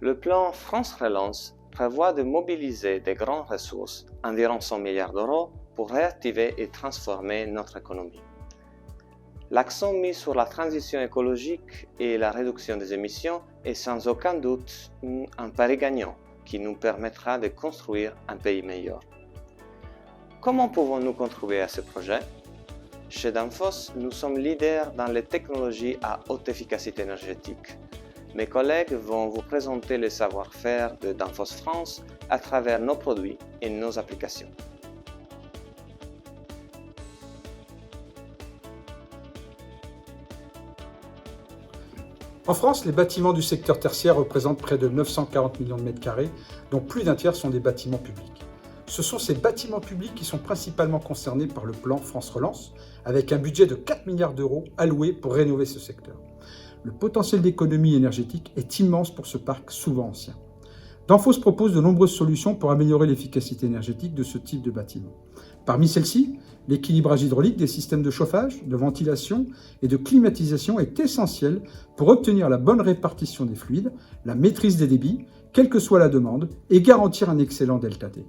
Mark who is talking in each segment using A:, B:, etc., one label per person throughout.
A: Le plan France Relance prévoit de mobiliser des grandes ressources, environ 100 milliards d'euros, pour réactiver et transformer notre économie. L'accent mis sur la transition écologique et la réduction des émissions est sans aucun doute un pari gagnant qui nous permettra de construire un pays meilleur. Comment pouvons-nous contribuer à ce projet? Chez Danfoss, nous sommes leaders dans les technologies à haute efficacité énergétique. Mes collègues vont vous présenter le savoir-faire de Danfoss France à travers nos produits et nos applications.
B: En France, les bâtiments du secteur tertiaire représentent près de 940 millions de mètres carrés, dont plus d'un tiers sont des bâtiments publics. Ce sont ces bâtiments publics qui sont principalement concernés par le plan France Relance, avec un budget de 4 milliards d'euros alloués pour rénover ce secteur. Le potentiel d'économie énergétique est immense pour ce parc souvent ancien. Danfoss propose de nombreuses solutions pour améliorer l'efficacité énergétique de ce type de bâtiment. Parmi celles-ci, l'équilibrage hydraulique des systèmes de chauffage, de ventilation et de climatisation est essentiel pour obtenir la bonne répartition des fluides, la maîtrise des débits, quelle que soit la demande, et garantir un excellent ΔT.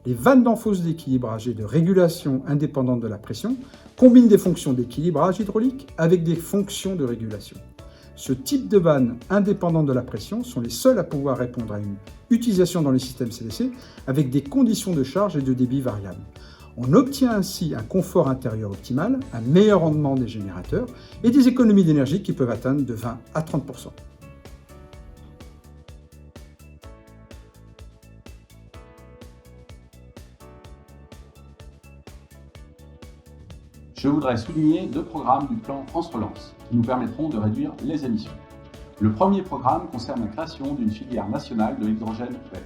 B: Les vannes Danfoss d'équilibrage et de régulation indépendante de la pression combinent des fonctions d'équilibrage hydraulique avec des fonctions de régulation. Ce type de vannes indépendantes de la pression sont les seuls à pouvoir répondre à une utilisation dans les systèmes CDC avec des conditions de charge et de débit variables. On obtient ainsi un confort intérieur optimal, un meilleur rendement des générateurs et des économies d'énergie qui peuvent atteindre de 20 à 30%.
C: Je voudrais souligner 2 programmes du plan France Relance qui nous permettront de réduire les émissions. Le premier programme concerne la création d'une filière nationale de l'hydrogène vert.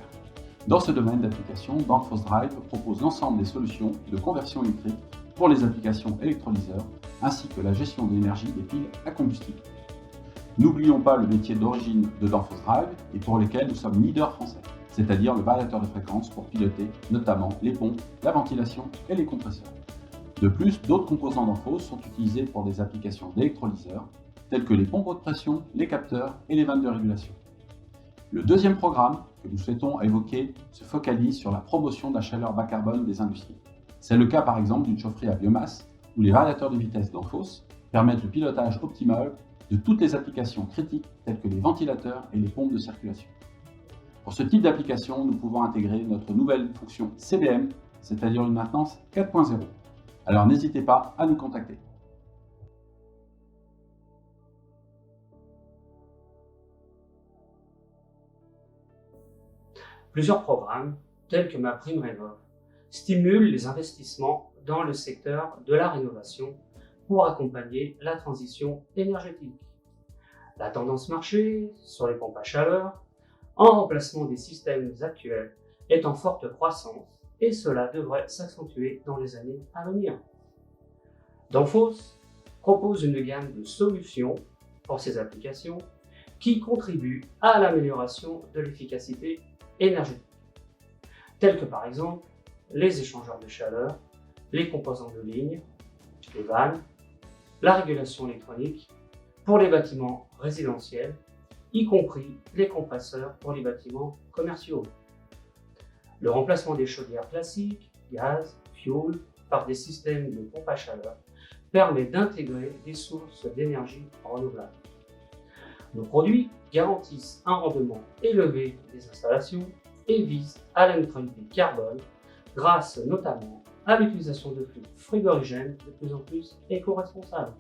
C: Dans ce domaine d'application, Danfoss Drive propose l'ensemble des solutions de conversion électrique pour les applications électrolyseurs ainsi que la gestion de l'énergie des piles à combustible. N'oublions pas le métier d'origine de Danfoss Drive et pour lequel nous sommes leaders français, c'est-à-dire le variateur de fréquence pour piloter notamment les pompes, la ventilation et les compresseurs. De plus, d'autres composants Danfoss sont utilisés pour des applications d'électrolyseurs, telles que les pompes haute pression, les capteurs et les vannes de régulation. Le deuxième programme que nous souhaitons évoquer se focalise sur la promotion de la chaleur bas carbone des industries. C'est le cas par exemple d'une chaufferie à biomasse, où les variateurs de vitesse Danfoss permettent le pilotage optimal de toutes les applications critiques telles que les ventilateurs et les pompes de circulation. Pour ce type d'application, nous pouvons intégrer notre nouvelle fonction CBM, c'est-à-dire une maintenance 4.0. Alors n'hésitez pas à nous contacter.
D: Plusieurs programmes, tels que MaPrimeRénov', stimulent les investissements dans le secteur de la rénovation pour accompagner la transition énergétique. La tendance marché sur les pompes à chaleur, en remplacement des systèmes actuels, est en forte croissance et cela devrait s'accentuer dans les années à venir. Danfoss propose une gamme de solutions pour ces applications qui contribuent à l'amélioration de l'efficacité énergétique, tels que par exemple les échangeurs de chaleur, les composants de ligne, les vannes, la régulation électronique pour les bâtiments résidentiels, y compris les compresseurs pour les bâtiments commerciaux. Le remplacement des chaudières classiques, gaz, fioul, par des systèmes de pompe à chaleur permet d'intégrer des sources d'énergie renouvelables. Nos produits garantissent un rendement élevé des installations et visent à la neutralité carbone grâce notamment à l'utilisation de flux frigorigènes de plus en plus éco-responsables.